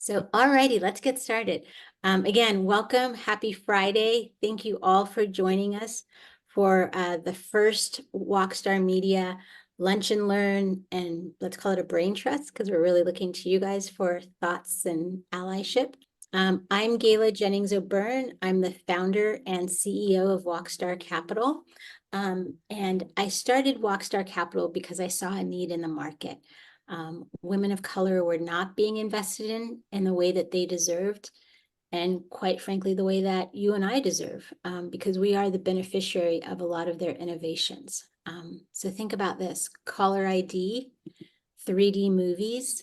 So, alrighty, let's get started. Again, welcome. Happy Friday. Thank you all for joining us for the first Wocstar Media Lunch and Learn, and let's call it a brain trust because we're really looking to you guys for thoughts and allyship. I'm Gayla Jennings O'Byrne. I'm the founder and CEO of Wocstar Capital. And I started Wocstar Capital because I saw a need in the market. Women of color were not being invested in the way that they deserved, and quite frankly, the way that you and I deserve, because we are the beneficiary of a lot of their innovations. So think about this: caller ID, 3D movies,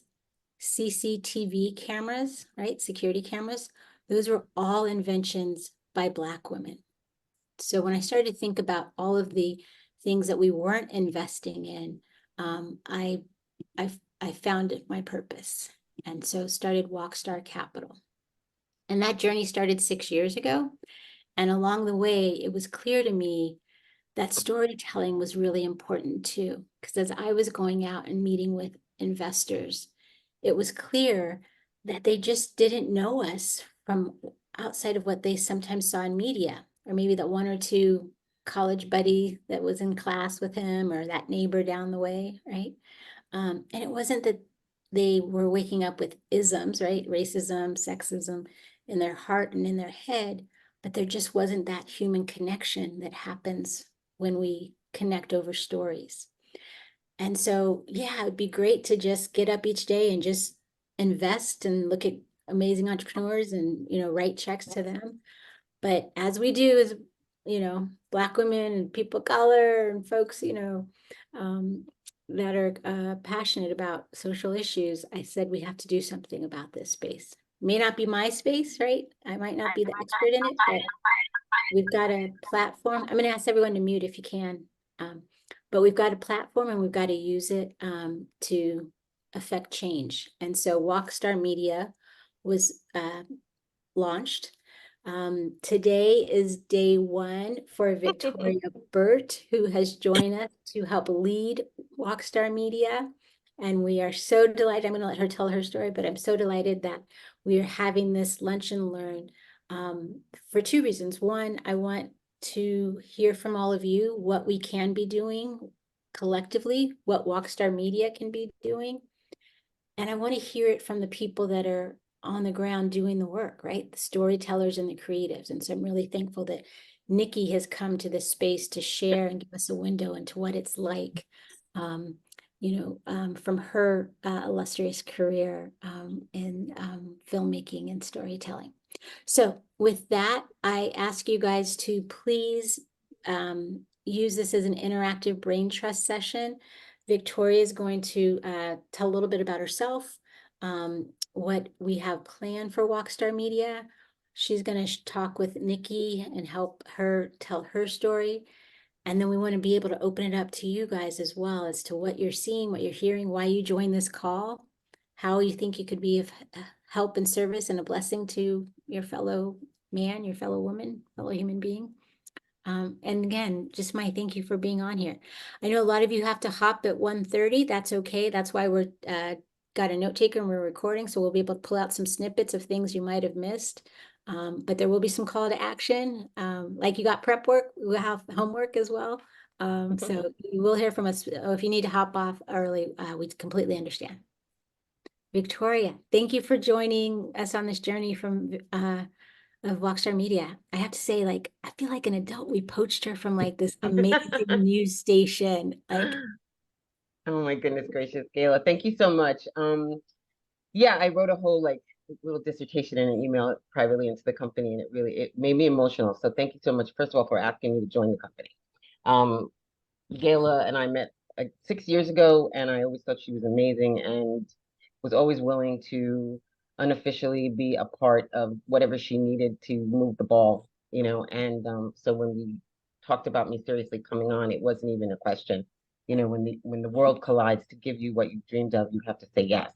CCTV cameras, right? Security cameras. Those were all inventions by Black women. So when I started to think about all of the things that we weren't investing in, I I found my purpose, and so started Wocstar Capital. And that journey started 6 years ago. And along the way, it was clear to me that storytelling was really important too. Because as I was going out and meeting with investors, it was clear that they just didn't know us from outside of what they sometimes saw in media, or maybe that one or two college buddy that was in class with him, or that neighbor down the way, right? And it wasn't that they were waking up with isms, right? Racism, sexism in their heart and in their head, but there just wasn't that human connection that happens when we connect over stories. And so, yeah, it'd be great to just get up each day and just invest and look at amazing entrepreneurs and, write checks to them. But as we do as, Black women and people of color and folks, um, that are passionate about social issues, I said we have to do something about this space. May not be my space, right? I might not be the expert in it, but we've got a platform. I'm going to ask everyone to mute if you can. But we've got a platform and we've got to use it to affect change. And so Wocstar Media was launched. Today is day one for Victoria Burt, who has joined us to help lead Wocstar Media. And we are so delighted. I'm going to let her tell her story, but I'm so delighted that we are having this lunch and learn for two reasons. One, I want to hear from all of you what we can be doing collectively, what Wocstar Media can be doing. And I want to hear it from the people that are on the ground doing the work, right? The storytellers and the creatives. And so I'm really thankful that Nicki has come to this space to share and give us a window into what it's like, from her illustrious career in filmmaking and storytelling. So with that, I ask you guys to please use this as an interactive brain trust session. Victoria is going to tell a little bit about herself, what we have planned for Wocstar Media. She's going to talk with Nicki and help her tell her story. And then we want to be able to open it up to you guys as well as to what you're seeing, what you're hearing, why you joined this call, how you think you could be of help and service and a blessing to your fellow man, your fellow woman, fellow human being. And again, just my thank you for being on here. I know a lot of you have to hop at 1:30. That's okay. That's why we're got a note taker and we're recording, so we'll be able to pull out some snippets of things you might have missed. But there will be some call to action. Like you got prep work, we'll have homework as well. So you will hear from us. If you need to hop off early, we completely understand. Victoria, thank you for joining us on this journey from of Wocstar Media. I have to say, like, I feel like an adult. We poached her from like this amazing news station. Like, oh my goodness gracious, Gayla, thank you so much. Yeah, I wrote a whole little dissertation in an email privately into the company, and it made me emotional. So thank you so much, first of all, for asking me to join the company. Gayla and I met 6 years ago, and I always thought she was amazing and was always willing to unofficially be a part of whatever she needed to move the ball, And so when we talked about me seriously coming on, it wasn't even a question. When the world collides to give you what you dreamed of, you have to say yes.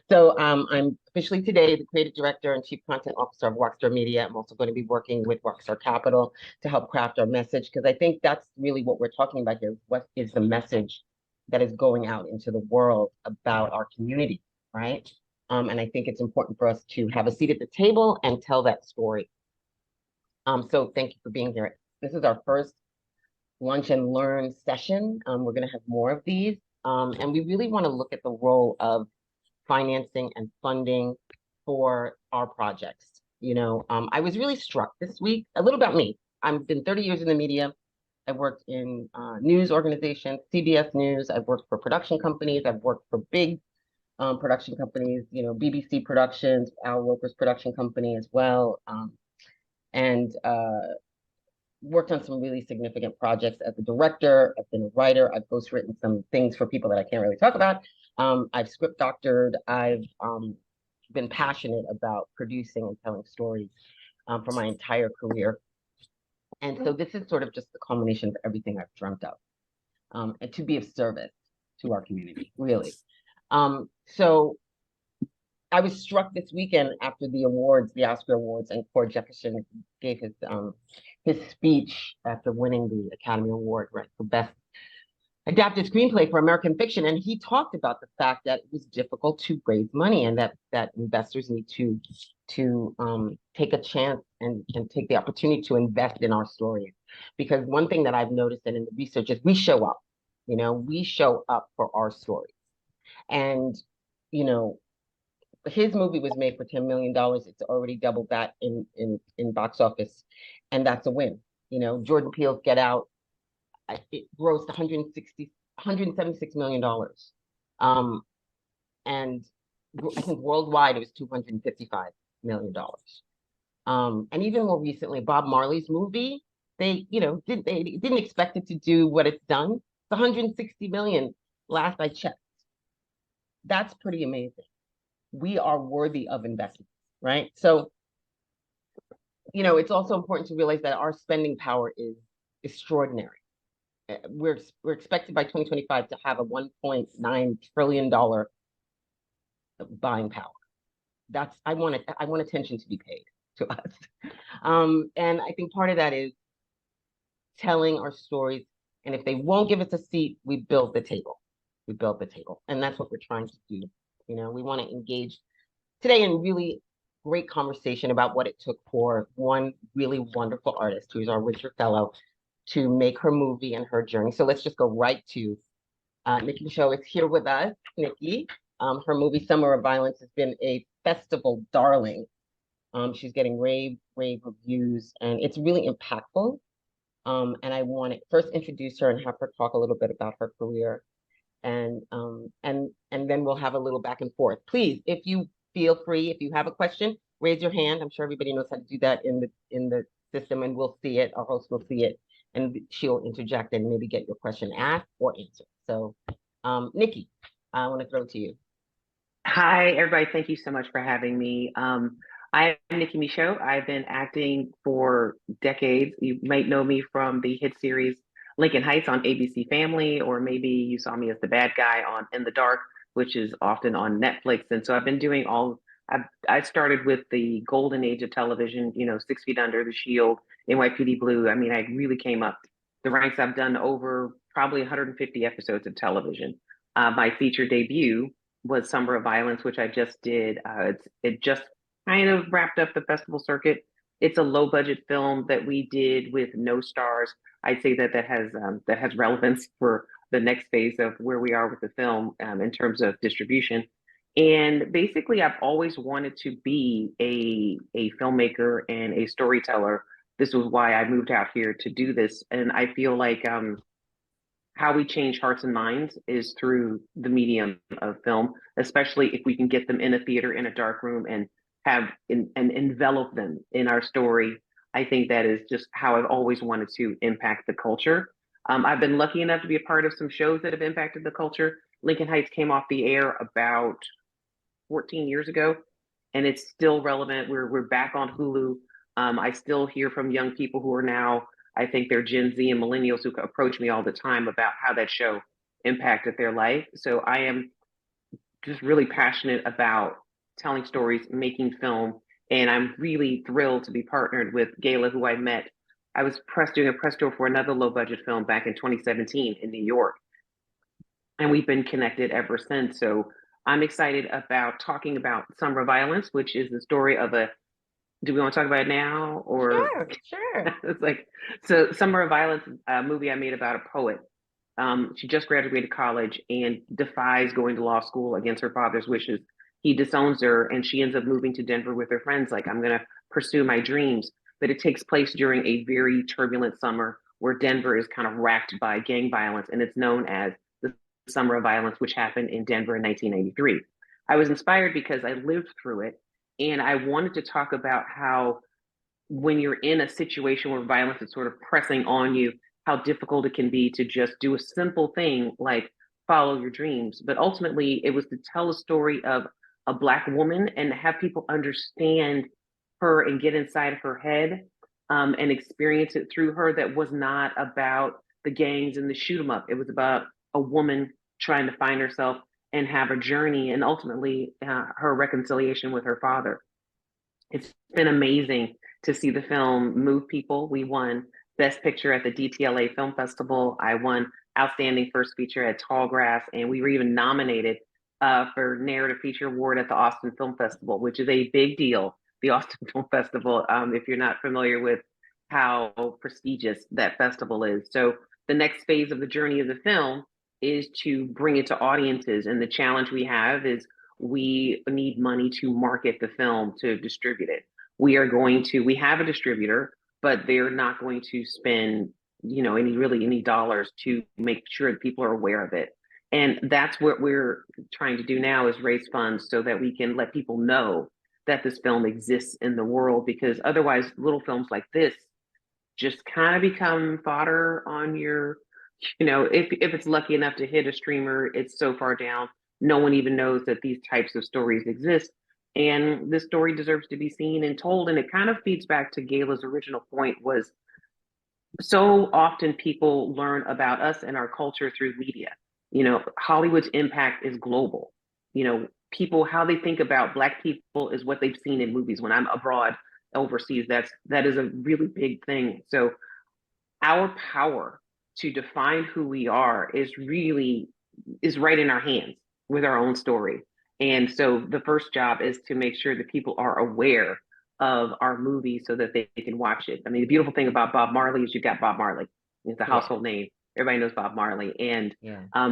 So I'm officially today the creative director and chief content officer of Wocstar Media. I'm also going to be working with Wocstar Capital to help craft our message, because I think that's really what we're talking about here. What is the message that is going out into the world about our community, right? And I think it's important for us to have a seat at the table and tell that story. So thank you for being here. This is our first lunch and learn session. We're going to have more of these. And we really want to look at the role of financing and funding for our projects. I was really struck this week, a little about me. I've been 30 years in the media. I've worked in news organizations, CBS News. I've worked for production companies. I've worked for big production companies, BBC Productions, Al Roker's production company as well. And worked on some really significant projects as a director. I've been a writer. I've ghostwritten some things for people that I can't really talk about. I've script doctored. I've been passionate about producing and telling stories for my entire career. And so this is sort of just the culmination of everything I've dreamt of, and to be of service to our community, really. So I was struck this weekend after the awards, the Oscar awards, and Cord Jefferson gave his speech after winning the Academy Award, right, for Best Adapted Screenplay for American Fiction. And he talked about the fact that it was difficult to raise money and that investors need to take a chance and take the opportunity to invest in our stories. Because one thing that I've noticed and in the research is we show up, we show up for our stories. And, his movie was made for $10 million. It's already doubled that in box office, and that's a win. Jordan Peele's Get Out, it grossed $176 million. And I think worldwide it was $255 million. And even more recently, Bob Marley's movie, they didn't expect it to do what it's done. It's 160 million last I checked. That's pretty amazing. We are worthy of investment, right? So, it's also important to realize that our spending power is extraordinary. We're expected by 2025 to have a $1.9 trillion buying power. I want attention to be paid to us. And I think part of that is telling our stories. And if they won't give us a seat, we build the table. We build the table. And that's what we're trying to do. We want to engage today in really great conversation about what it took for one really wonderful artist who's our Wocstar Fellow to make her movie and her journey. So let's just go right to Nicki Micheaux is here with us. Nicki, her movie Summer of Violence has been a festival darling. She's getting rave reviews, and it's really impactful. And I want to first introduce her and have her talk a little bit about her career. And then we'll have a little back and forth. Please, if you feel free, if you have a question, raise your hand. I'm sure everybody knows how to do that in the system, and we'll see it. Our host will see it, and she'll interject and maybe get your question asked or answered. So, Nicki, I want to throw it to you. Hi, everybody. Thank you so much for having me. I am Nicki Micheaux. I've been acting for decades. You might know me from the hit series Lincoln Heights on ABC Family, or maybe you saw me as the bad guy on In the Dark, which is often on Netflix. And so I've been doing I started with the golden age of television, 6 Feet Under, The Shield, NYPD Blue. I mean, I really came up the ranks. I've done over probably 150 episodes of television. My feature debut was Summer of Violence, which I just did. It just kind of wrapped up the festival circuit. It's a low budget film that we did with no stars. I'd say that has relevance for the next phase of where we are with the film in terms of distribution. And basically, I've always wanted to be a filmmaker and a storyteller. This was why I moved out here to do this. And I feel like how we change hearts and minds is through the medium of film, especially if we can get them in a theater, in a dark room, and and envelop them in our story. I think that is just how I've always wanted to impact the culture. I've been lucky enough to be a part of some shows that have impacted the culture. Lincoln Heights came off the air about 14 years ago, and it's still relevant. We're back on Hulu. I still hear from young people who are now, I think they're Gen Z and millennials, who approach me all the time about how that show impacted their life. So I am just really passionate about telling stories, making film, and I'm really thrilled to be partnered with Gayla, who I met. I was doing a press tour for another low budget film back in 2017 in New York, and we've been connected ever since. So I'm excited about talking about Summer of Violence, which is the story of a, do we want to talk about it now or Sure. it's like, so Summer of Violence, a movie I made about a poet. She just graduated college and defies going to law school against her father's wishes. He disowns her and she ends up moving to Denver with her friends, like, I'm going to pursue my dreams. But it takes place during a very turbulent summer where Denver is kind of racked by gang violence, and it's known as the Summer of Violence, which happened in Denver in 1993. I was inspired because I lived through it, and I wanted to talk about how when you're in a situation where violence is sort of pressing on you, how difficult it can be to just do a simple thing like follow your dreams. But ultimately, it was to tell a story of a Black woman and have people understand her and get inside of her head, and experience it through her. That was not about the gangs and the shoot 'em up. It was about a woman trying to find herself and have a journey, and ultimately her reconciliation with her father. It's been amazing to see the film move people. We won Best Picture at the DTLA Film Festival. I won Outstanding First Feature at Tallgrass, and we were even nominated for Narrative Feature Award at the Austin Film Festival, which is a big deal. The Austin Film Festival, if you're not familiar with how prestigious that festival is. So the next phase of the journey of the film is to bring it to audiences, and the challenge we have is we need money to market the film, to distribute it. We have a distributor, but they're not going to spend, any dollars to make sure that people are aware of it. And that's what we're trying to do now, is raise funds so that we can let people know that this film exists in the world, because otherwise little films like this just kind of become fodder on your, if it's lucky enough to hit a streamer, it's so far down, no one even knows that these types of stories exist. And this story deserves to be seen and told. And it kind of feeds back to Gayla's original point, was so often people learn about us and our culture through media. Hollywood's impact is global. People, how they think about Black people is what they've seen in movies. When I'm abroad overseas, that is a really big thing. So our power to define who we are is right in our hands with our own story. And so the first job is to make sure that people are aware of our movie so that they can watch it. I mean, the beautiful thing about Bob Marley is you got Bob Marley. It's a household name. Everybody knows Bob Marley. And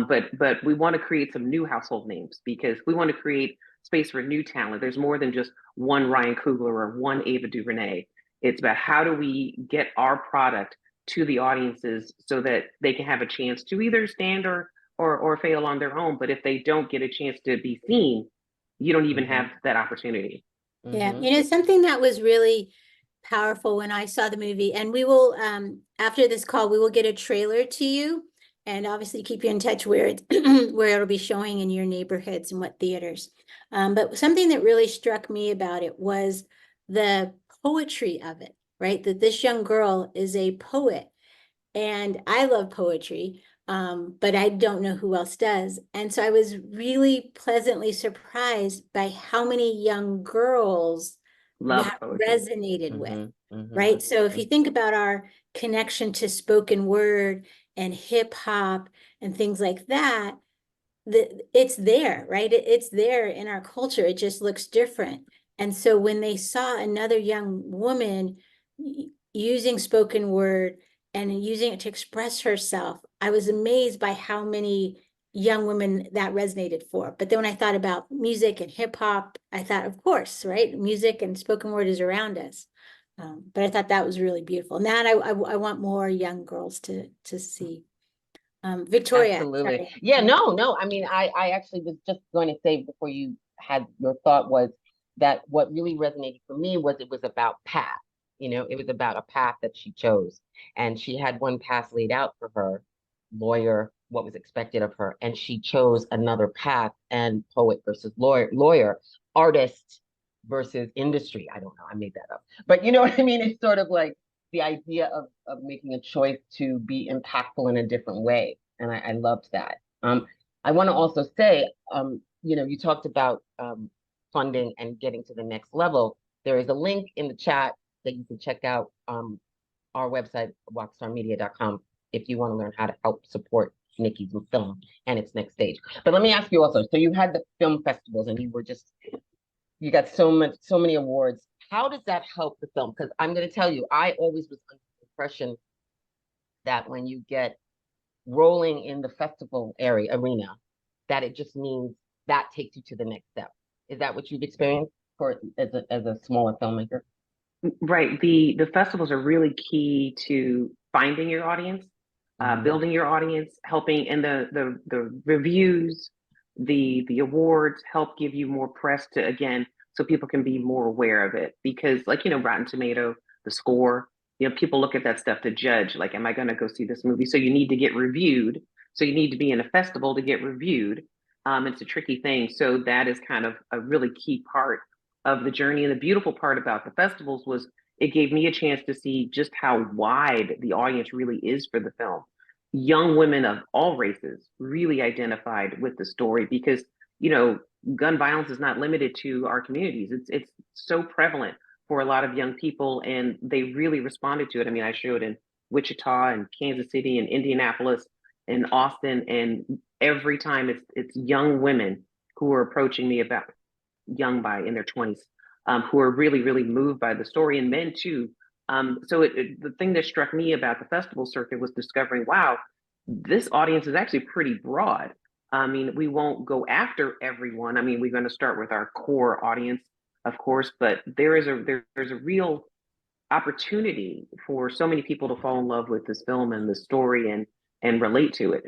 but we want to create some new household names, because we want to create space for new talent. There's more than just one Ryan Coogler or one Ava DuVernay. It's about how do we get our product to the audiences so that they can have a chance to either stand or fail on their own. But if they don't get a chance to be seen, you don't even have that opportunity. Yeah, something that was really powerful when I saw the movie, and we will, after this call, we will get a trailer to you, and obviously keep you in touch where where it'll be showing in your neighborhoods and what theaters. But something that really struck me about it was the poetry of it, right? That this young girl is a poet, and I love poetry, but I don't know who else does. And so I was really pleasantly surprised by how many young girls that resonated with, right? So if you think about our connection to spoken word and hip hop and things like that, it's there, right? It's there in our culture. It just looks different. And so when they saw another young woman using spoken word and using it to express herself, I was amazed by how many young women that resonated for. But then when I thought about music and hip hop, I thought, of course, right? Music and spoken word is around us. But I thought that was really beautiful. And that I want more young girls to see. Victoria. Absolutely. Sorry. Yeah, no. I mean, I actually was just going to say before you had your thought, was that what really resonated for me was it was about path. It was about a path that she chose. And she had one path laid out for her, lawyer, what was expected of her. And she chose another path, and poet versus lawyer, artist versus industry. I don't know, I made that up. But you know what I mean? It's sort of like the idea of making a choice to be impactful in a different way. And I loved that. I want to also say, you talked about funding and getting to the next level. There is a link in the chat that you can check out our website, wocstarmedia.com, if you want to learn how to help support Nicki's film and its next stage. But let me ask you also, so you had the film festivals and you got so many awards. How does that help the film? Because I'm going to tell you, I always was under the impression that when you get rolling in the festival arena, that it just means that takes you to the next step. Is that what you've experienced for as a smaller filmmaker? Right. The festivals are really key to finding your audience, Mhm. building your audience, helping, and the reviews, the awards help give you more press to, again, so people can be more aware of it. Because, like, Rotten Tomato, the score, people look at that stuff to judge, like, am I going to go see this movie? So you need to get reviewed. So you need to be in a festival to get reviewed. It's a tricky thing. So that is kind of a really key part of the journey. And the beautiful part about the festivals was it gave me a chance to see just how wide the audience really is for the film. Young women of all races really identified with the story because, gun violence is not limited to our communities. It's so prevalent for a lot of young people, and they really responded to it. I mean, I showed in Wichita and Kansas City and Indianapolis and Austin, and every time it's young women who are approaching me about young by in their 20s, who are really, really moved by the story, and men too. The thing that struck me about the festival circuit was discovering, wow, this audience is actually pretty broad. I mean, we won't go after everyone. I mean, we're going to start with our core audience, of course, but there's a real opportunity for so many people to fall in love with this film and the story and relate to it.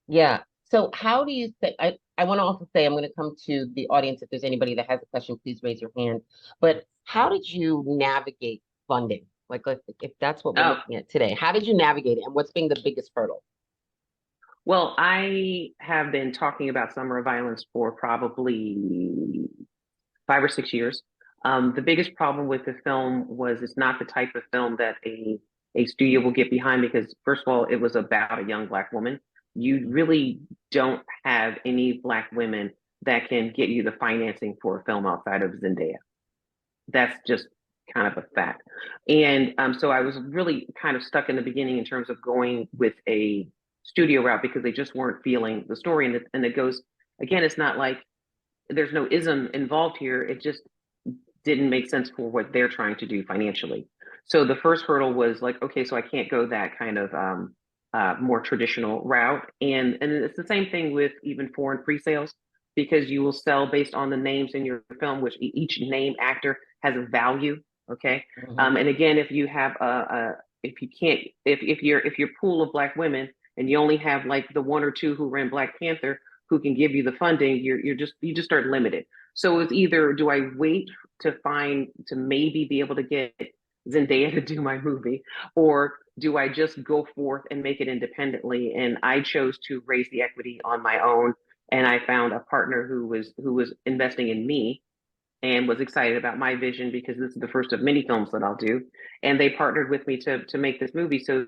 Yeah. So how do you think, I want to also say, I'm going to come to the audience. If there's anybody that has a question, please raise your hand. But how did you navigate funding? Like, if that's what we're Oh, looking at today, how did you navigate it? And what's been the biggest hurdle? well, I have been talking about Summer of Violence for probably 5 or 6 years. The biggest problem with the film was it's not the type of film that a studio will get behind because, first of all, it was about a young Black woman. You really don't have any Black women that can get you the financing for a film outside of Zendaya. That's just kind of a fact. And so I was really kind of stuck in the beginning in terms of going with a studio route because they just weren't feeling the story. And it goes, again, it's not like there's no ism involved here. It just didn't make sense for what they're trying to do financially. So the first hurdle was like, okay, so I can't go that kind of more traditional route. And it's the same thing with even foreign pre-sales because you will sell based on the names in your film, which each name actor has a value. Okay. Mhm. And again, if you have if you can't, if your pool of Black women and you only have like the one or two who ran Black Panther who can give you the funding, you just start limited. So it's either do I wait to maybe be able to get Zendaya to do my movie, or do I just go forth and make it independently? And I chose to raise the equity on my own, and I found a partner who was investing in me and was excited about my vision because this is the first of many films that I'll do, and they partnered with me to make this movie. So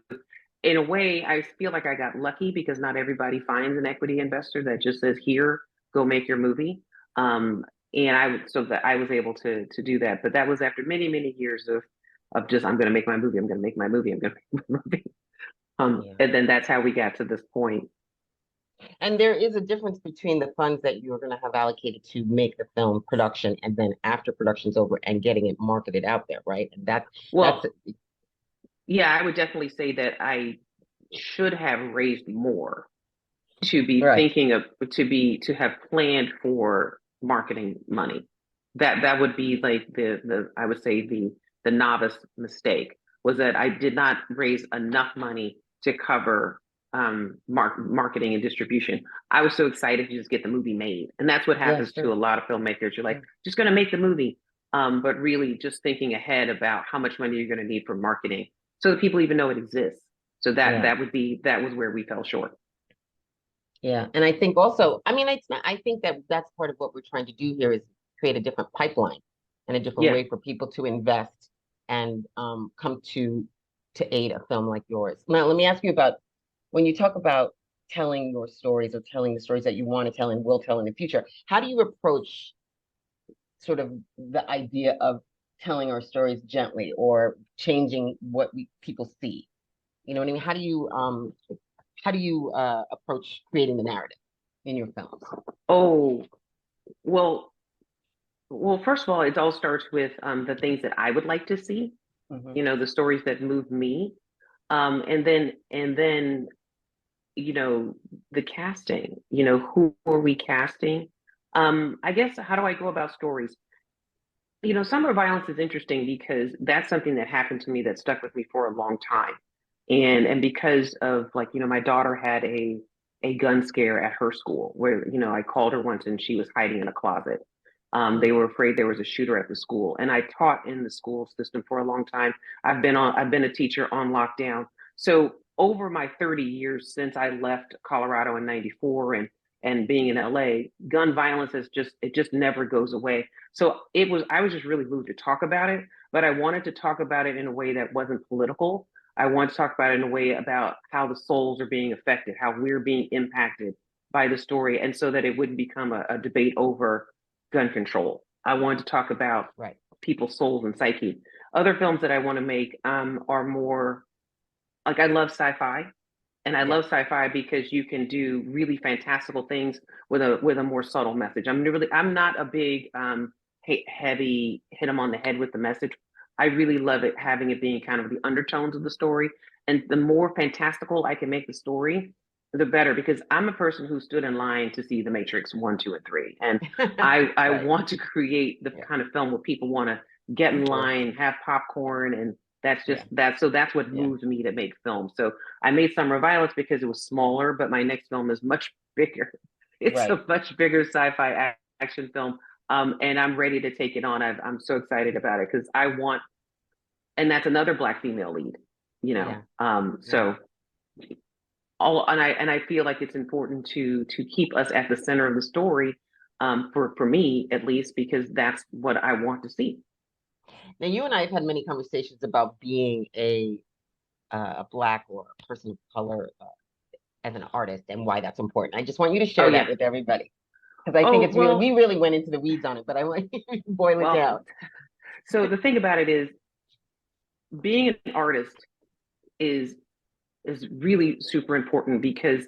in a way, I feel like I got lucky because not everybody finds an equity investor that just says, "Here, go make your movie." Um, and so that I was able to do that. But that was after many, many years of just I'm going to make my movie. I'm going to make my movie. I'm going to make my movie. Yeah. And then that's how we got to this point. And there is a difference between the funds that you're going to have allocated to make the film production and then after production's over and getting it marketed out there, right? And that's Well, yeah, I would definitely say that I should have raised more to be right. thinking of to have planned for marketing money. That would be like the I would say the novice mistake was that I did not raise enough money to cover marketing and distribution. I was so excited to just get the movie made, and that's what Yeah, happens to sure. a lot of filmmakers. You're like, Sure. just going to make the movie, but really just thinking ahead about how much money you're going to need for marketing, so that people even know it exists. So Yeah. that was where we fell short. Yeah. And I think also, I mean, it's not, I think that that's part of what we're trying to do here is create a different pipeline and a different Yeah. way for people to invest and come to aid a film like yours. Now, let me ask you about when you talk about telling your stories or telling the stories that you want to tell and will tell in the future, how do you approach sort of the idea of telling our stories gently or changing what people see? You know what I mean? how do you approach creating the narrative in your films? Oh, well, first of all, it all starts with the things that I would like to see, Mhm. you know, the stories that move me. And then, you know, the casting, you know, who are we casting? I guess, how do I go about stories? You know, summer violence is interesting because that's something that happened to me that stuck with me for a long time. And because of, like, you know, my daughter had a gun scare at her school where, you know, I called her once and she was hiding in a closet. They were afraid there was a shooter at the school. And I taught in the school system for a long time. I've been a teacher on lockdown. So over my 30 years since I left Colorado in 94 and being in LA, gun violence is just, it just never goes away. So I was just really moved to talk about it, but I wanted to talk about it in a way that wasn't political. I want to talk about it in a way about how the souls are being affected, how we're being impacted by the story, and so that it wouldn't become a debate over gun control. I wanted to talk about Right. people's souls and psyche. Other films that I want to make are more like, I love sci-fi, and I Yeah. love sci-fi because you can do really fantastical things with a more subtle message. I'm not a big heavy hit them on the head with the message. I really love it having it being kind of the undertones of the story, and the more fantastical I can make the story, the better. Because I'm a person who stood in line to see The Matrix 1, 2, and 3, and I Right. want to create the Yeah. kind of film where people want to get in Sure. line, have popcorn, and that's just Yeah. that. So that's what Yeah. moves me to make films. So I made Summer of Violence because it was smaller, but my next film is much bigger. It's Right. a much bigger sci-fi action film, and I'm ready to take it on. I'm so excited about it because I want, and that's another Black female lead, you know. Yeah. Yeah. So all, and I feel like it's important to keep us at the center of the story, for me at least, because that's what I want to see. Now, you and I have had many conversations about being a Black or a person of color as an artist and why that's important. I just want you to Oh share that yeah. with everybody because I think Oh it's really, we well. really went into the weeds on it, but I want you to boil it Well. down. So the thing about it is, being an artist is is really super important, because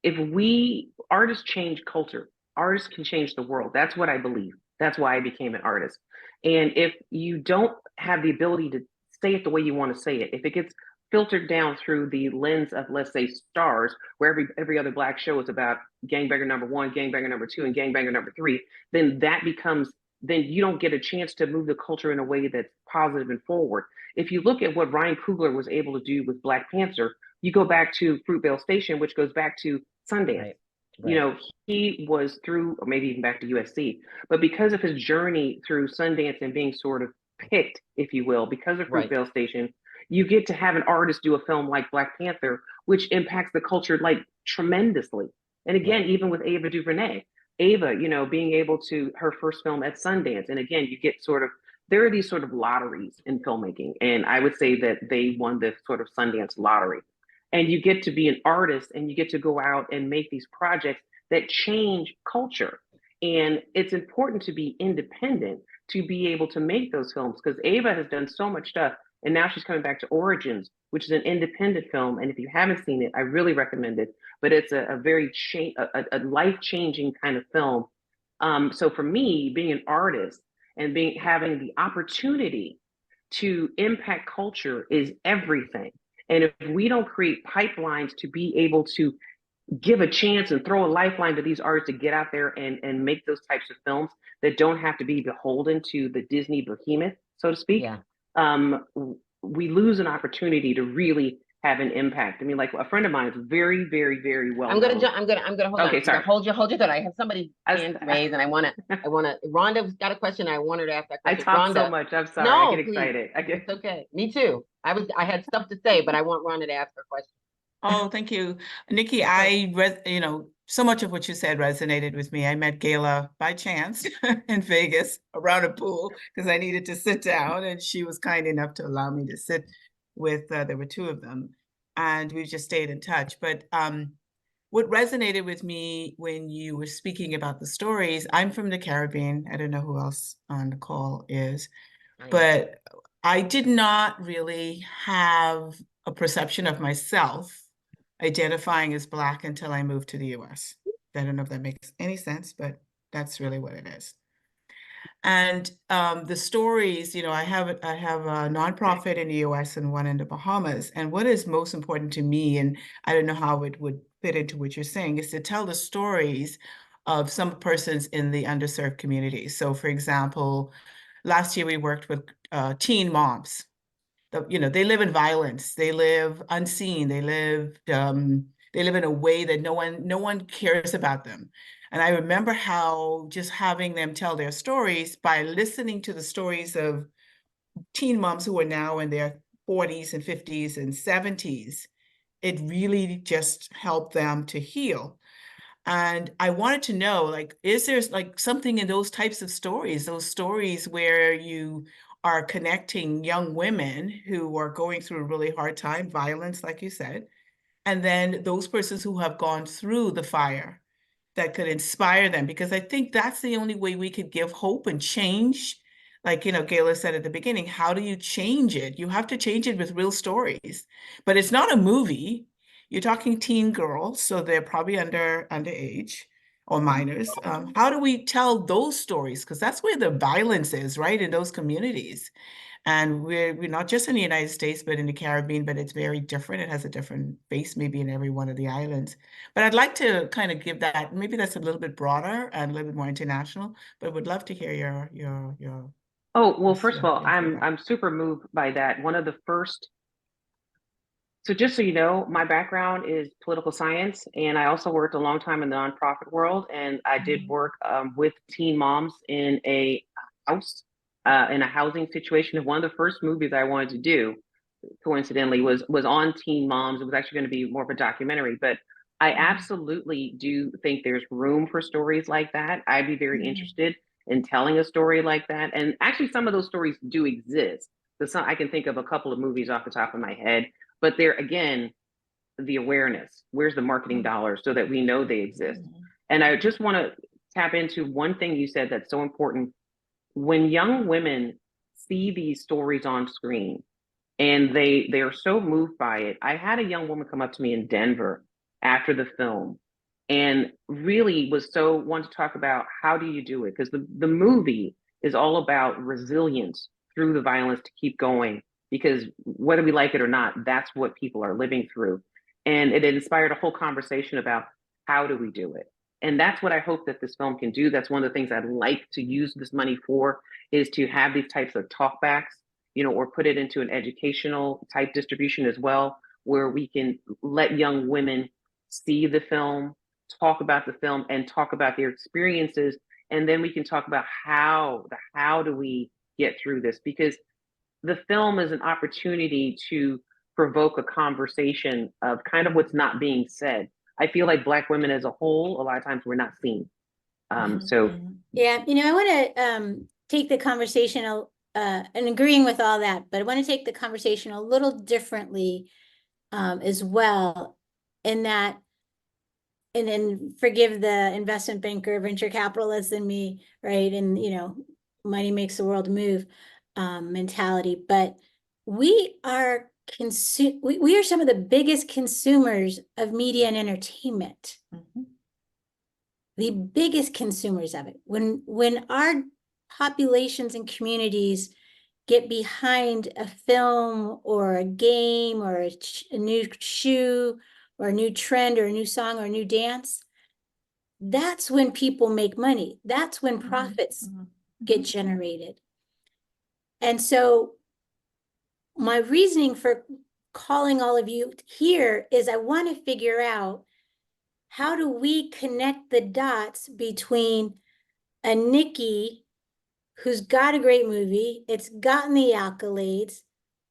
if we artists change culture, artists can change the world. That's what I believe. That's why I became an artist. And if you don't have the ability to say it the way you want to say it, if it gets filtered down through the lens of, let's say, Stars, where every other Black show is about gangbanger number one, gangbanger number two, and gangbanger number three, then that becomes, then you don't get a chance to move the culture in a way that's positive and forward. If you look at what Ryan Coogler was able to do with Black Panther, you go back to Fruitvale Station, which goes back to Sundance. Right. You Right. know, he was through, or maybe even back to USC, but because of his journey through Sundance and being sort of picked, if you will, because of Right. Fruitvale Station, you get to have an artist do a film like Black Panther, which impacts the culture like tremendously. And again, Right. even with Ava DuVernay, Ava, you know, being able to, her first film at Sundance, and again, you get sort of, there are these sort of lotteries in filmmaking, and I would say that they won the sort of Sundance lottery. And you get to be an artist and you get to go out and make these projects that change culture. And it's important to be independent to be able to make those films, because Ava has done so much stuff, and now she's coming back to Origins, which is an independent film. And if you haven't seen it, I really recommend it. But it's a very a life changing kind of film. So for me, being an artist and being having the opportunity to impact culture is everything. And if we don't create pipelines to be able to give a chance and throw a lifeline to these artists to get out there and make those types of films that don't have to be beholden to the Disney behemoth, so to speak, Yeah. um, we lose an opportunity to really have an impact. I mean, like, a friend of mine is very, very, very well known. I'm gonna hold on. Okay, sorry. Hold your thought. I have somebody's hand raised, and I wanna. Rhonda's got a question. I want her to ask that I question. talk so Rhonda, much. I'm sorry. I get no, please. excited. It's okay. Me too. I had stuff to say, but I want Rhonda to ask her question. Oh, thank you, Nicki. You know, so much of what you said resonated with me. I met Gayla by chance in Vegas around a pool because I needed to sit down, and she was kind enough to allow me to sit with. There were two of them, and we just stayed in touch. But what resonated with me when you were speaking about the stories, I'm from the Caribbean. I don't know who else on the call is, but I did not really have a perception of myself identifying as Black until I moved to the US. I don't know if that makes any sense, but that's really what it is. And the stories, you know, I have a nonprofit in the US and one in the Bahamas. And what is most important to me, and I don't know how it would fit into what you're saying, is to tell the stories of some persons in the underserved community. So for example, last year we worked with teen moms. You know, they live in violence, they live unseen, they live in a way that no one cares about them. And I remember how just having them tell their stories, by listening to the stories of teen moms who are now in their 40s and 50s and 70s, it really just helped them to heal. And I wanted to know, like, is there like something in those types of stories, those stories where you are connecting young women who are going through a really hard time, violence, like you said, and then those persons who have gone through the fire, that could inspire them? Because I think that's the only way we could give hope and change. Like, you know, Gayla said at the beginning, how do you change it? You have to change it with real stories, but it's not a movie. You're talking teen girls, so they're probably underage or minors. How do we tell those stories? Because that's where the violence is, right? In those communities. And we're not just in the United States, but in the Caribbean, but it's very different. It has a different face, maybe in every one of the islands. But I'd like to kind of give that, maybe that's a little bit broader and a little bit more international, but would love to hear your Oh, well, yes, first of all, your feedback. I'm super moved by that. One of the first, so just so you know, my background is political science, and I also worked a long time in the nonprofit world, and I did work with teen moms in a house, in a housing situation. And one of the first movies I wanted to do, coincidentally, was on teen moms. It was actually going to be more of a documentary, but I absolutely do think there's room for stories like that. I'd be very interested in telling a story like that. And actually, some of those stories do exist. So I can think of a couple of movies off the top of my head, but there again, the awareness. Where's the marketing dollars so that we know they exist? And I just want to tap into one thing you said that's so important. When young women see these stories on screen, and they are so moved by it. I had a young woman come up to me in Denver after the film and really was so wanted to talk about how do you do it, because the movie is all about resilience through the violence to keep going, because whether we like it or not, that's what people are living through. And it inspired a whole conversation about how do we do it. And that's what I hope that this film can do. That's one of the things I'd like to use this money for, is to have these types of talkbacks, you know, or put it into an educational type distribution as well, where we can let young women see the film, talk about the film, and talk about their experiences. And then we can talk about how do we get through this? Because the film is an opportunity to provoke a conversation of kind of what's not being said. I feel like Black women as a whole, a lot of times we're not seen. So Yeah, you know, I want to take the conversation and agreeing with all that, but I want to take the conversation a little differently as well, in that, and then forgive the investment banker, venture capitalist in me, right? And, you know, money makes the world move mentality, but we are we are some of the biggest consumers of media and entertainment. The biggest consumers of it. When our populations and communities get behind a film or a game or a new shoe or a new trend or a new song or a new dance, that's when people make money. That's when profits get generated. And so my reasoning for calling all of you here is I want to figure out, how do we connect the dots between a Nicki who's got a great movie, it's gotten the accolades,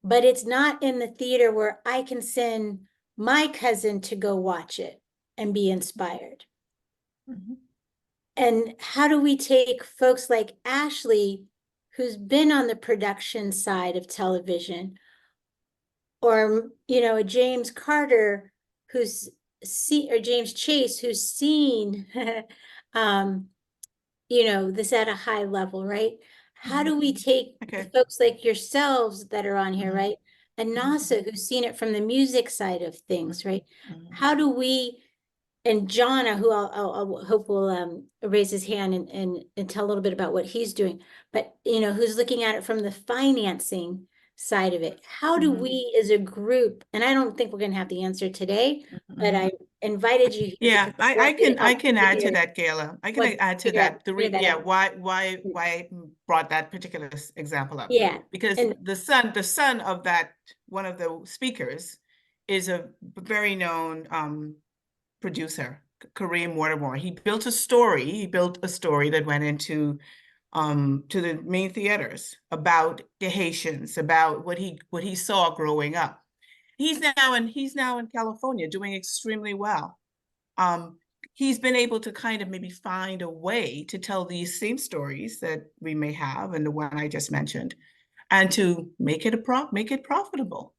but it's not in the theater where I can send my cousin to go watch it and be inspired? And how do we take folks like Ashley, who's been on the production side of television, or, you know, a James Carter who's or James Chase, who's seen you know, this at a high level, right? How do we take the folks like yourselves that are on here, right? Anasa, who's seen it from the music side of things, right? Mhm. How do we, and Jonna, who I'll hope will raise his hand and tell a little bit about what he's doing, but who's looking at it from the financing side of it. How do Mhm. we as a group, and I don't think we're going to have the answer today, but Mhm. I invited you here Yeah, because I want you to help can add to figure that, Kayla. I can add to figure that. that out. Why I brought that particular example up. Yeah. Because And the son of that one of the speakers is a very known producer, Kareem Watermore. He built a story. He built a story that went into to the main theaters about the Haitians, about what he saw growing up. He's now in California doing extremely well. Um, he's been able to kind of maybe find a way to tell these same stories that we may have, and the one I just mentioned, and to make it profitable,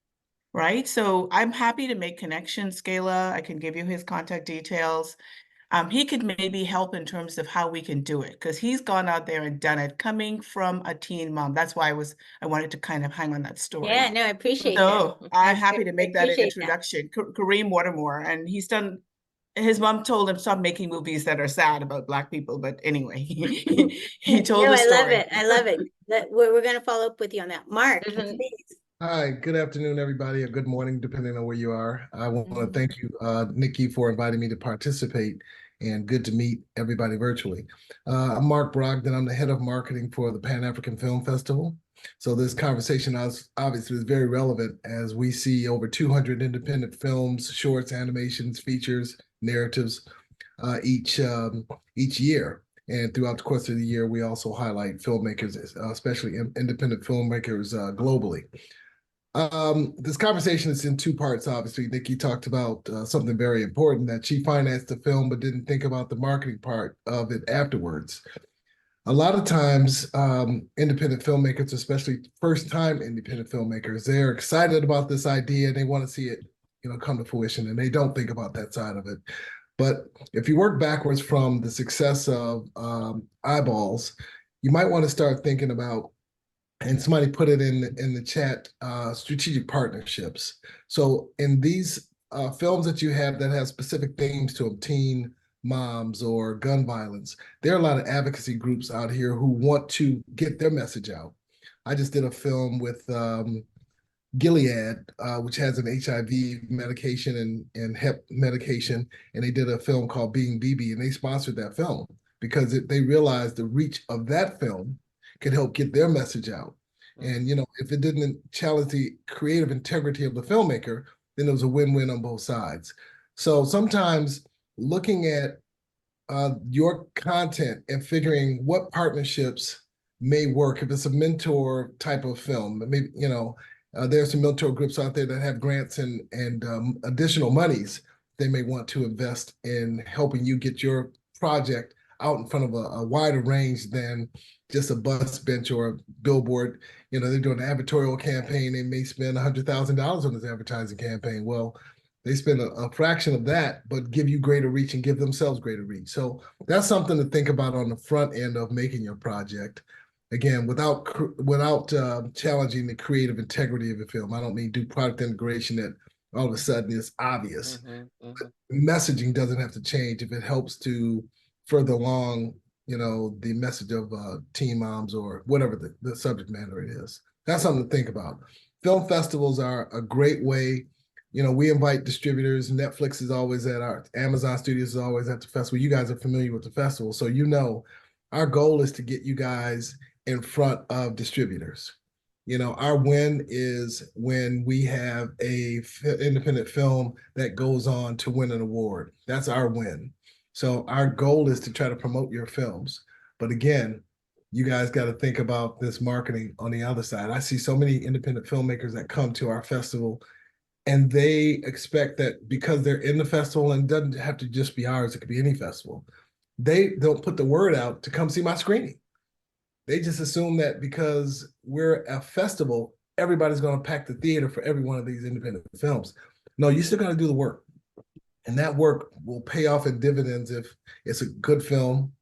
right? So I'm happy to make connections, Scala. I can give you his contact details. He could maybe help in terms of how we can do it, because he's gone out there and done it coming from a teen mom. That's why I wanted to kind of hang on that story. yeah, no, I appreciate that. So I'm happy to make that appreciate that. introduction. Kareem Watermore, and his mom told him stop making movies that are sad about Black people. But anyway, he told No, the I love story. it. I love it. We're going to follow up with you on that. Mark, There's an- please. Hi, good afternoon, everybody, or good morning, depending on where you are. I want to thank you, Nikki, for inviting me to participate, and good to meet everybody virtually. I'm Mark Brogdon. I'm the head of marketing for the Pan-African Film Festival. So this conversation obviously is very relevant as we see over 200 independent films, shorts, animations, features, narratives each year. And throughout the course of the year, we also highlight filmmakers, especially independent filmmakers globally. This conversation is in two parts, obviously. Nikki talked about something very important, that she financed the film but didn't think about the marketing part of it afterwards. A lot of times, independent filmmakers, especially first-time independent filmmakers, they're excited about this idea and they want to see it, come to fruition, and they don't think about that side of it. But if you work backwards from the success of eyeballs, you might want to start thinking about, and somebody put it in the chat, strategic partnerships. So in these films that you have that have specific themes to them, teen moms or gun violence, there are a lot of advocacy groups out here who want to get their message out. I just did a film with Gilead, which has an HIV medication and Hep medication, and they did a film called Being BB, and they sponsored that film because they realized the reach of that film could help get their message out. And if it didn't challenge the creative integrity of the filmmaker, then it was a win-win on both sides. So sometimes looking at your content and figuring what partnerships may work. If it's a mentor type of film, maybe there's some mentor groups out there that have grants and additional monies they may want to invest in helping you get your project out in front of a wider range than just a bus bench or a billboard. They're doing an advertorial campaign. They may spend $100,000 on this advertising campaign. Well, they spend a fraction of that, but give you greater reach and give themselves greater reach. So that's something to think about on the front end of making your project. Again, without challenging the creative integrity of the film. I don't mean do product integration that all of a sudden is obvious. Messaging doesn't have to change if it helps to further along, the message of teen moms or whatever the subject matter it is. That's something to think about. Film festivals are a great way. We invite distributors. Netflix is always at our Amazon Studios is always at the festival. You guys are familiar with the festival, so our goal is to get you guys in front of distributors. Our win is when we have a independent film that goes on to win an award. That's our win. So our goal is to try to promote your films. But again, you guys got to think about this marketing on the other side. I see so many independent filmmakers that come to our festival and they expect that because they're in the festival, and it doesn't have to just be ours, it could be any festival, they don't put the word out to come see my screening. They just assume that because we're a festival, everybody's going to pack the theater for every one of these independent films. No, you still got to do the work. And that work will pay off in dividends if it's a good film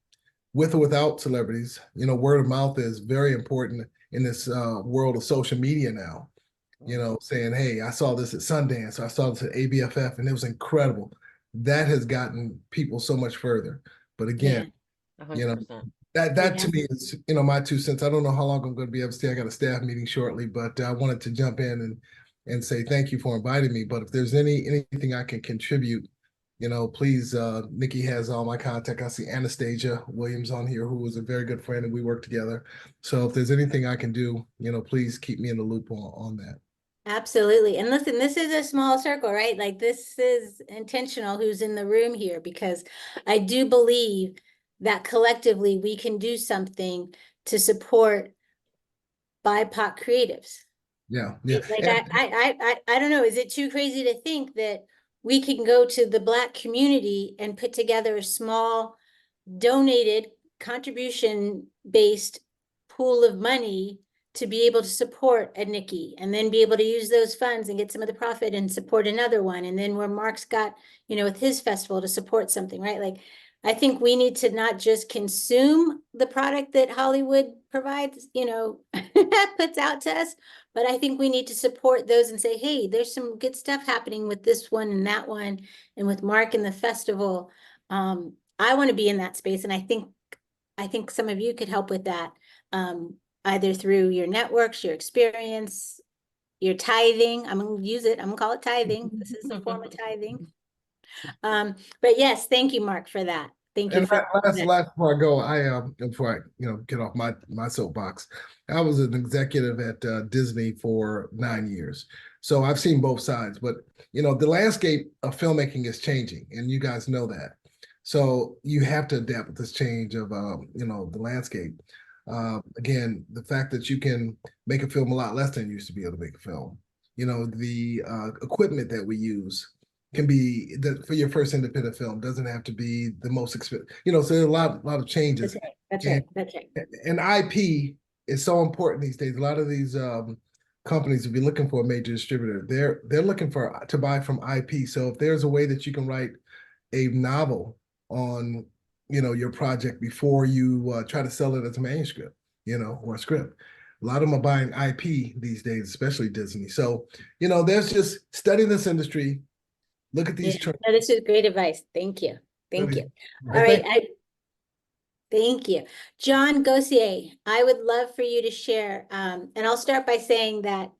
with or without celebrities. Word of mouth is very important in this world of social media now. you know, saying, hey, I saw this at Sundance, or I saw this at ABFF, and it was incredible. That has gotten people so much further. But Yeah, again, you know, 100%. that yeah, to me is, you know, my 2 cents. I don't know how long I'm going to be able to stay. I got a staff meeting shortly, but I wanted to jump in and say thank you for inviting me. But if there's anything I can contribute, you know, please, Nicki has all my contact. I see Anastasia Williams on here, who was a very good friend, and we work together. So if there's anything I can do, you know, please keep me in the loop on that. absolutely. And listen, this is a small circle, right? Like this is intentional who's in the room here, because I do believe that collectively we can do something to support BIPOC creatives. Yeah, yeah. Like And I don't know, is it too crazy to think that we can go to the Black community and put together a small donated contribution based pool of money to be able to support a Nicki, and then be able to use those funds and get some of the profit and support another one, and then where Mark's got, you know, with his festival to support something, right? Like I think we need to not just consume the product that Hollywood provides, you know, puts out to us, but I think we need to support those and say, hey, there's some good stuff happening with this one and that one, and with Mark and the festival. I want to be in that space, and I think some of you could help with that, either through your networks, your experience, your tithing. I'm gonna use it. I'm gonna call it tithing. This is a form of tithing. But yes, thank you, Mark, for that. Thank you And for that. last before I go, before I get off my soapbox, I was an executive at Disney for 9 years, so I've seen both sides. But you know, the landscape of filmmaking is changing, and you guys know that. So you have to adapt with this change of the landscape. Again, the fact that you can make a film a lot less than you used to be able to make a film. You know, the equipment that we use can be that for your first independent film doesn't have to be the most expensive. You know, so there's a lot of changes. That's right. That's And, right. That's right. and IP is so important these days. A lot of these companies will be looking for a major distributor. They're looking for to buy from IP. So if there's a way that you can write a novel on your project before you try to sell it as a manuscript, or a script. A lot of them are buying IP these days, especially Disney. So, there's just study this industry, look at these trends. No, this is great advice. Thank you. Thank you. Well, All right. Thank you. John Gossier, I would love for you to share. And I'll start by saying that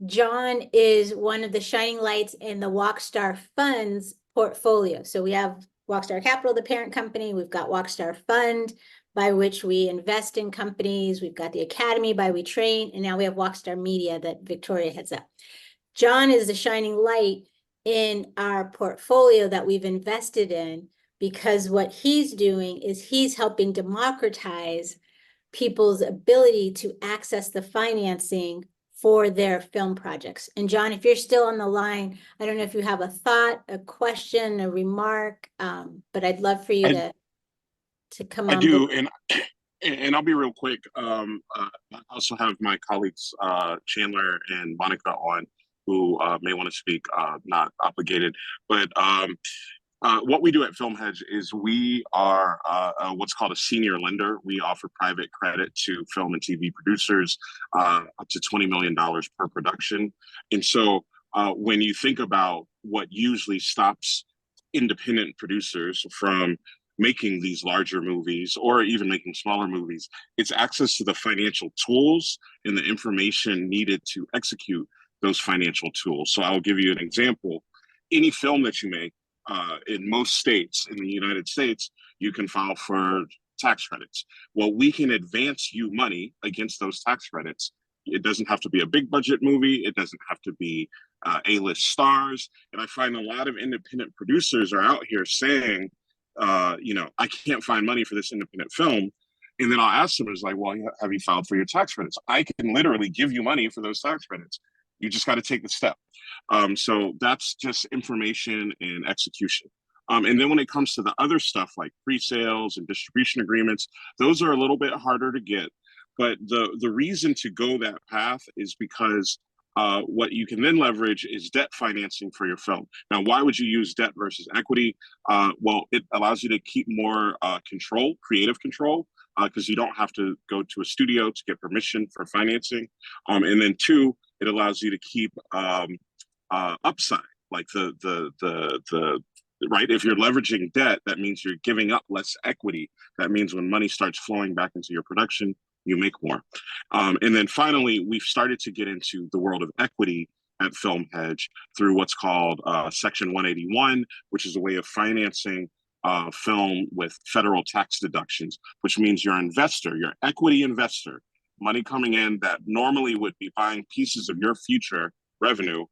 John is one of the shining lights in the Wocstar Funds portfolio. So we have Wocstar Capital, the parent company. We've got Wocstar Fund, by which we invest in companies. We've got the Academy, by we train. And now we have Wocstar Media that Victoria heads up. John is the shining light in our portfolio that we've invested in, because what he's doing is he's helping democratize people's ability to access the financing for their film projects. And John, if you're still on the line, I don't know if you have a thought, a question, a remark, but I'd love for you to come on. I do, and I'll be real quick. I also have my colleagues Chandler and Monica on, who may want to speak. Not obligated, but what we do at Film Hedge is we are what's called a senior lender. We offer private credit to film and TV producers up to $20 million per production. And so when you think about what usually stops independent producers from making these larger movies or even making smaller movies, it's access to the financial tools and the information needed to execute those financial tools. So I'll give you an example. Any film that you make, in most states in the United States, you can file for tax credits. Well, we can advance you money against those tax credits. It doesn't have to be a big budget movie. It doesn't have to be A-list stars. And I find a lot of independent producers are out here saying, I can't find money for this independent film. And then I'll ask them, it's like, well, have you filed for your tax credits? I can literally give you money for those tax credits. You just got to take the step. So that's just information and execution. And then when it comes to the other stuff like pre-sales and distribution agreements, those are a little bit harder to get. But the reason to go that path is because what you can then leverage is debt financing for your film. Now, why would you use debt versus equity? Well, it allows you to keep more control, creative control, because you don't have to go to a studio to get permission for financing. And then two, it allows you to keep upside, like right. If you're leveraging debt, that means you're giving up less equity. That means when money starts flowing back into your production, you make more. And then finally, we've started to get into the world of equity at Film Hedge through what's called Section 181, which is a way of financing film with federal tax deductions, which means your investor, your equity investor, money coming in that normally would be buying pieces of your future revenue,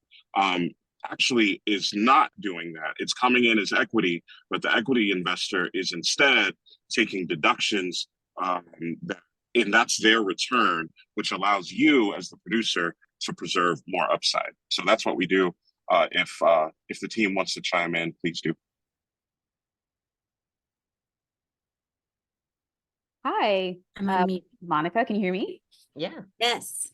actually is not doing that. It's coming in as equity, but the equity investor is instead taking deductions and that's their return, which allows you as the producer to preserve more upside. So that's what we do. If the team wants to chime in, please do. Hi, I'm on mute. Monica, can you hear me? Yeah. Yes.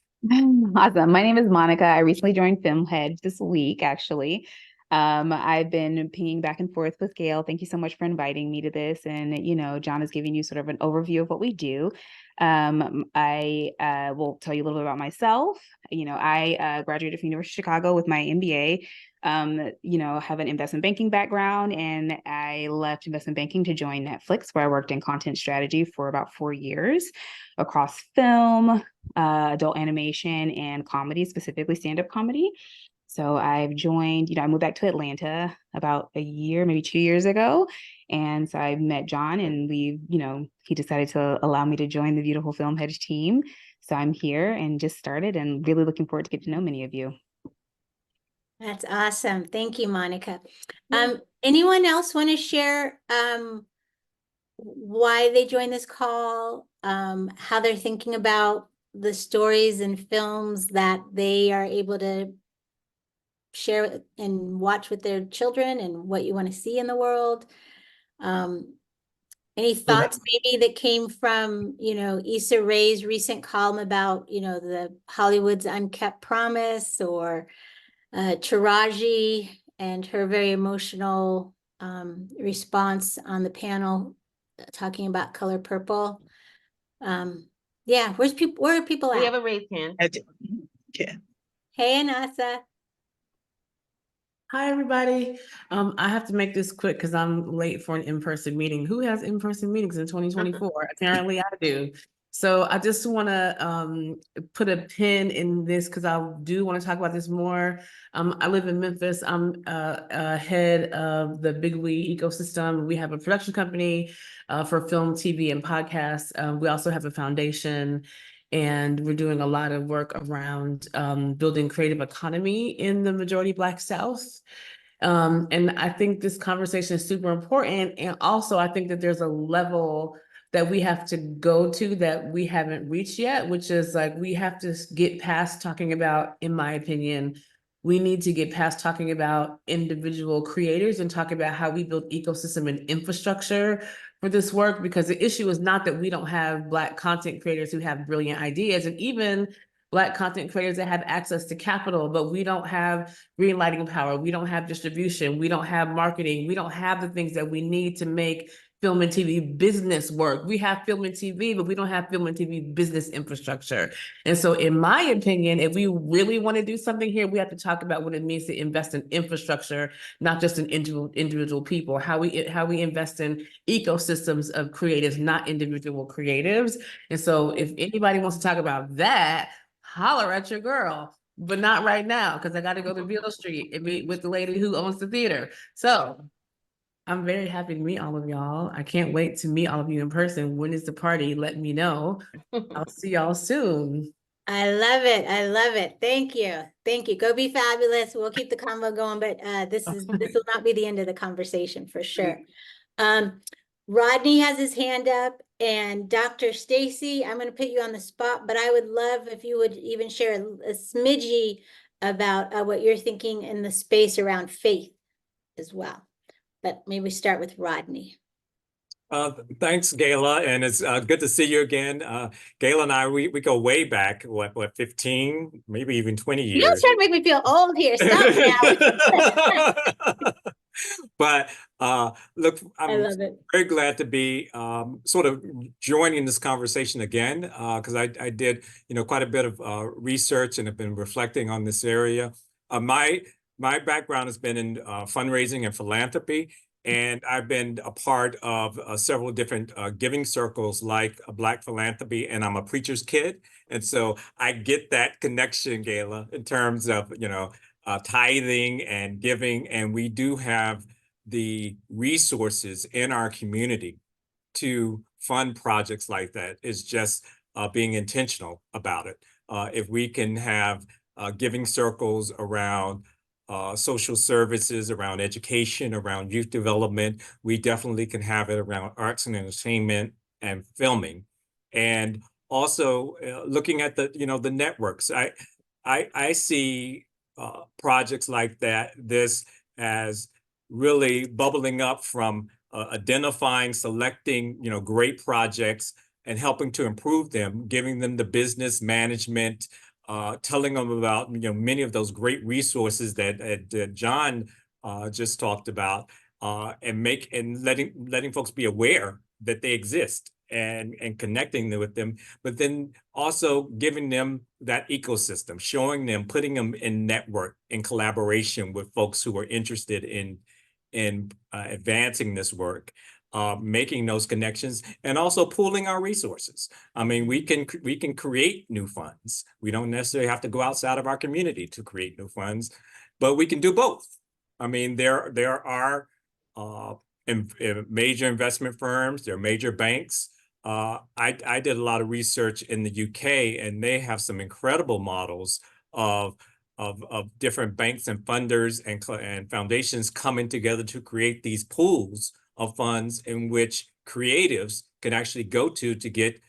Awesome. My name is Monica. I recently joined Filmhead this week, actually. I've been pinging back and forth with Gail. Thank you so much for inviting me to this. And, John is giving you sort of an overview of what we do. I will tell you a little bit about myself. I graduated from University of Chicago with my MBA. Have an investment banking background, and I left investment banking to join Netflix, where I worked in content strategy for about 4 years across film, adult animation, and comedy, specifically stand-up comedy. So I've joined, I moved back to Atlanta about a year, maybe 2 years ago. And so I met John, and he decided to allow me to join the beautiful Film Hedge team. So I'm here and just started, and really looking forward to get to know many of you. That's awesome. Thank you, Monica. Anyone else want to share why they joined this call, how they're thinking about the stories and films that they are able to share and watch with their children, and what you want to see in the world? Any thoughts maybe that came from, Issa Rae's recent column about, the Hollywood's unkept promise, or Taraji and her very emotional response on the panel talking about Color Purple? Yeah, where are people We have at? a raised hand. Yeah. Hey, Anasa. Hi, everybody. I have to make this quick because I'm late for an in-person meeting. Who has in-person meetings in 2024? Apparently I do. So I just want to put a pin in this because I do want to talk about this more. I live in Memphis. I'm head of the Big We ecosystem. We have a production company for film, TV, and podcasts. We also have a foundation, and we're doing a lot of work around building creative economy in the majority Black South. And I think this conversation is super important. And also, I think that there's a level that we have to go to that we haven't reached yet, which is like, we have to get past talking about, in my opinion, we need to get past talking about individual creators and talk about how we build ecosystem and infrastructure for this work, because the issue is not that we don't have Black content creators who have brilliant ideas, and even Black content creators that have access to capital, but we don't have greenlighting power, we don't have distribution, we don't have marketing, we don't have the things that we need to make film and TV business work. We have film and TV, but we don't have film and TV business infrastructure. And so in my opinion, if we really want to do something here, we have to talk about what it means to invest in infrastructure, not just in individual people, how we invest in ecosystems of creatives, not individual creatives. And so if anybody wants to talk about that, holler at your girl, but not right now, because I got to go to Beale Street and meet with the lady who owns the theater. So I'm very happy to meet all of y'all. I can't wait to meet all of you in person. When is the party? Let me know. I'll see y'all soon. I love it. I love it. Thank you. Thank you. Go be fabulous. We'll keep the convo going, but this will not be the end of the conversation for sure. Rodney has his hand up, and Dr. Stacy, I'm going to put you on the spot, but I would love if you would even share a smidgy about what you're thinking in the space around faith as well. But maybe start with Rodney. Thanks, Gayla, and it's good to see you again. Gayla and I, we go way back, what, 15, maybe even 20 years. You're trying to make me feel old here. Stop now. But look, I I'm love it. very glad to be sort of joining this conversation again, because I did, quite a bit of research and have been reflecting on this area. My background has been in fundraising and philanthropy, and I've been a part of several different giving circles like Black Philanthropy, and I'm a preacher's kid. And so I get that connection, Gayla, in terms of, tithing and giving. And we do have the resources in our community to fund projects like that. Is just being intentional about it. If we can have giving circles around social services, around education, around youth development, we definitely can have it around arts and entertainment and filming. And also looking at the networks. I see projects like this as really bubbling up from identifying, selecting, great projects and helping to improve them, giving them the business management, telling them about, many of those great resources that John just talked about, and letting folks be aware that they exist and connecting them with them, but then also giving them that ecosystem, showing them, putting them in network, in collaboration with folks who are interested in advancing this work, making those connections, and also pooling our resources. I mean, we can create new funds. We don't necessarily have to go outside of our community to create new funds, but we can do both. I mean, there are major investment firms, there are major banks. I did a lot of research in the UK, and they have some incredible models of different banks and funders and foundations coming together to create these pools of funds in which creatives can actually go to get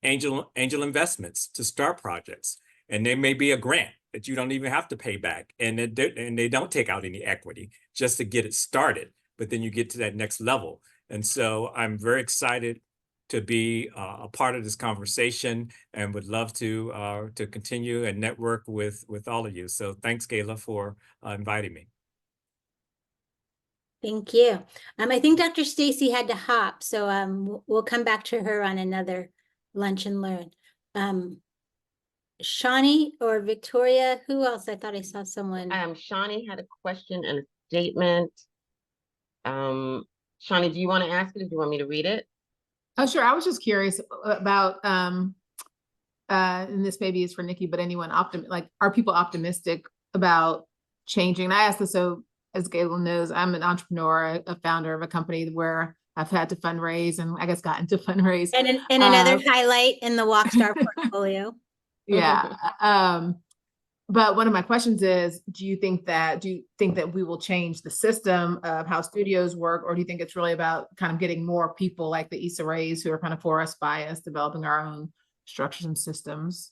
angel investments to start projects. And there may be a grant that you don't even have to pay back, and they don't take out any equity just to get it started. But then you get to that next level. And so I'm very excited to be a part of this conversation, and would love to continue and network with all of you. So thanks, Gayla, for inviting me. Thank you. I think Dr. Stacy had to hop, so we'll come back to her on another lunch and learn. Shawnee or Victoria, who else? I thought I saw someone. Shawnee had a question and a statement. Shawnee, do you want to ask it, or do you want me to read it? Oh, sure. I was just curious about, and this maybe is for Nicki, but anyone are people optimistic about changing? And I asked this so, as Gayla knows, I'm an entrepreneur, a founder of a company where I've had to fundraise, and I guess got into fundraise. And another highlight in the Wocstar portfolio. Yeah. But one of my questions is, do you think that we will change the system of how studios work, or do you think it's really about kind of getting more people like the Issa Raes who are kind of for us, by us, developing our own structures and systems?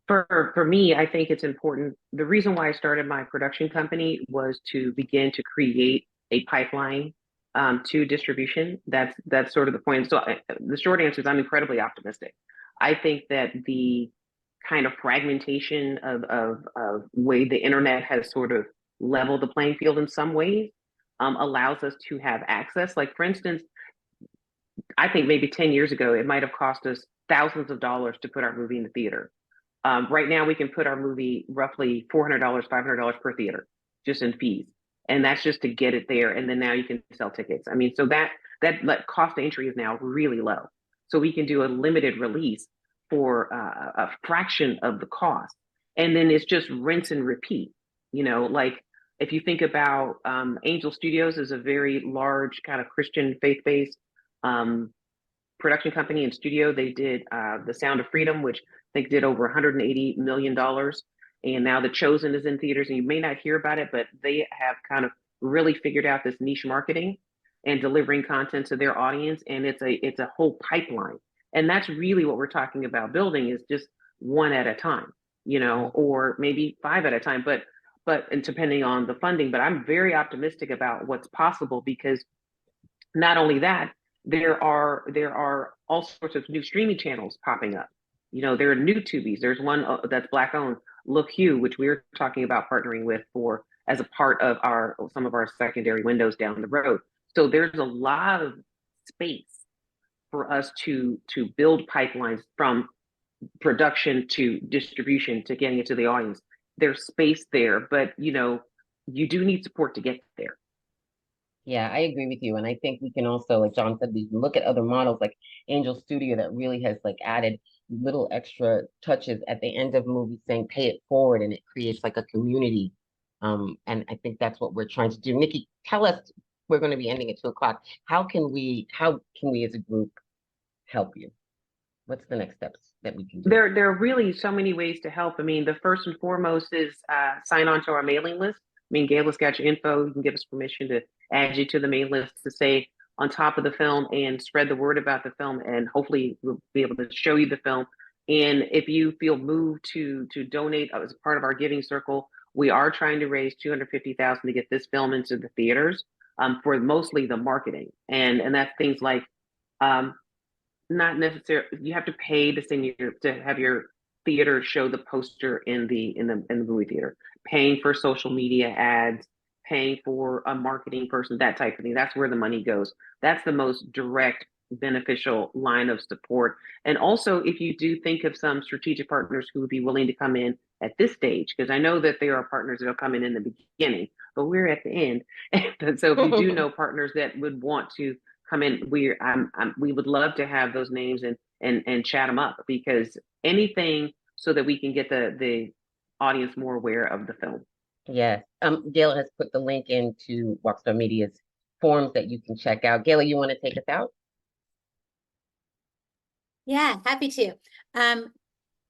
For me, I think it's important. The reason why I started my production company was to begin to create a pipeline to distribution. That's sort of the point. So the short answer is I'm incredibly optimistic. I think that the kind of fragmentation of way the internet has sort of leveled the playing field in some ways allows us to have access. Like, for instance, I think maybe 10 years ago, it might have cost us thousands of dollars to put our movie in the theater. Right now, we can put our movie roughly $400, $500 per theater, just in fees. And that's just to get it there. And then now you can sell tickets. I mean, so that cost of entry is now really low. So we can do a limited release for a fraction of the cost. And then it's just rinse and repeat. Like, if you think about Angel Studios is a very large kind of Christian faith-based production company and studio. They did The Sound of Freedom, which I think did over $180 million. And now The Chosen is in theaters, and you may not hear about it, but they have kind of really figured out this niche marketing and delivering content to their audience. And it's a whole pipeline. And that's really what we're talking about building, is just one at a time, or maybe 5 at a time, and depending on the funding. But I'm very optimistic about what's possible, because not only that, there are all sorts of new streaming channels popping up. There are new Tubies. There's one that's Black owned, Look Hugh, which we were talking about partnering with for as a part of some of our secondary windows down the road. So there's a lot of space for us to build pipelines from production to distribution to getting it to the audience. There's space there, but you do need support to get there. Yeah, I agree with you. And I think we can also, like John said, we can look at other models like Angel Studio that really has like added little extra touches at the end of movies saying pay it forward, and it creates like a community. And I think that's what we're trying to do. Nicki, tell us, we're going to be ending at 2 o'clock. How can we as a group help you? What's the next steps that we can do? There are really so many ways to help. I mean, the first and foremost is sign on to our mailing list. I mean, Gail has got your info. You can give us permission to add you to the mailing list to stay on top of the film and spread the word about the film. And hopefully we'll be able to show you the film. And if you feel moved to donate as part of our giving circle, we are trying to raise $250,000 to get this film into the theaters for mostly the marketing. And that's things like not necessarily you have to pay to have your theater show the poster in the movie theater, paying for social media ads, paying for a marketing person, that type of thing. That's where the money goes. That's the most direct beneficial line of support. And also, if you do think of some strategic partners who would be willing to come in at this stage, because I know that there are partners that will come in the beginning, but we're at the end. So if you do know partners that would want to come in, we would love to have those names and chat them up, because anything so that we can get the audience more aware of the film. Yes. Gail has put the link into Wocstar Media's forums that you can check out. Gail, you want to take us out? Yeah, happy to.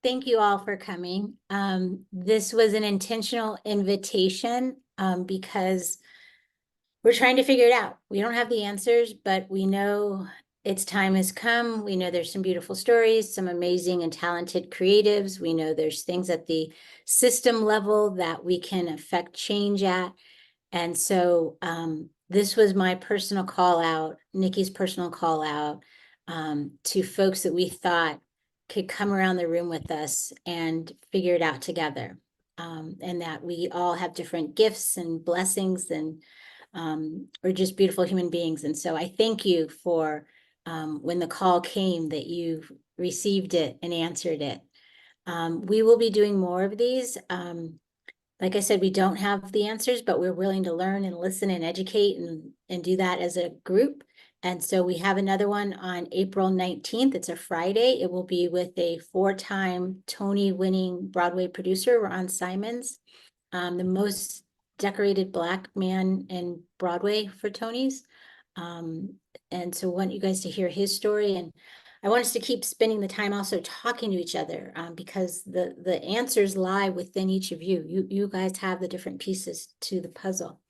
Thank you all for coming. This was an intentional invitation because we're trying to figure it out. We don't have the answers, but we know its time has come. We know there's some beautiful stories, some amazing and talented creatives. We know there's things at the system level that we can affect change at. And so this was my personal call out, Nicki's personal call out to folks that we thought could come around the room with us and figure it out together. And that we all have different gifts and blessings and we're just beautiful human beings. And so I thank you for when the call came that you received it and answered it. We will be doing more of these. Like I said, we don't have the answers, but we're willing to learn and listen and educate and do that as a group. And so we have another one on April 19th. It's a Friday. It will be with a 4-time Tony-winning Broadway producer, Ron Simons, the most decorated Black man in Broadway for Tonys. And so I want you guys to hear his story. And I want us to keep spending the time also talking to each other because the answers lie within each of you. You guys have the different pieces to the puzzle.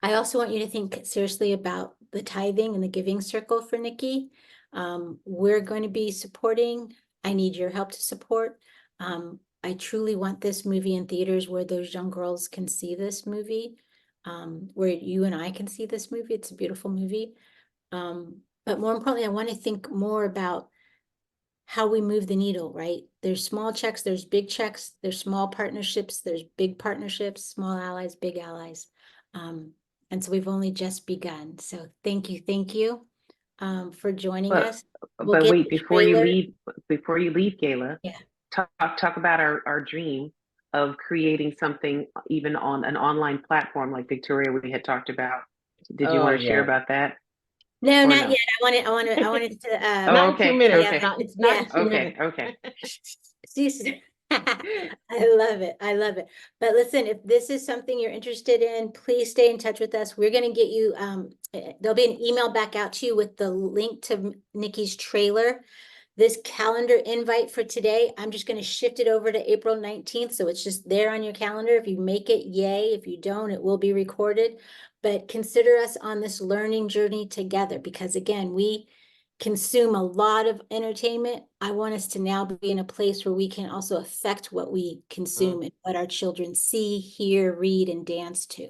I also want you to think seriously about the tithing and the giving circle for Nicki. We're going to be supporting. I need your help to support. I truly want this movie in theaters where those young girls can see this movie, where you and I can see this movie. It's a beautiful movie. But more importantly, I want to think more about how we move the needle, right? There's small checks, there's big checks, there's small partnerships, there's big partnerships, small allies, big allies. And so we've only just begun. So thank you for joining us. But wait, before you leave, Gayla, yeah. talk about our dream of creating something even on an online platform like Victoria we had talked about. Did you want to share about that? No, not yet. I wanted to not okay. 2 minutes. Okay. It's not 2 minutes. Okay. I love it. I love it. But listen, if this is something you're interested in, please stay in touch with us. We're going to get you, there'll be an email back out to you with the link to Nicki's trailer. This calendar invite for today, I'm just going to shift it over to April 19th. So it's just there on your calendar. If you make it, yay. If you don't, it will be recorded. But consider us on this learning journey together because again, we consume a lot of entertainment. I want us to now be in a place where we can also affect what we consume and what our children see, hear, read, and dance to.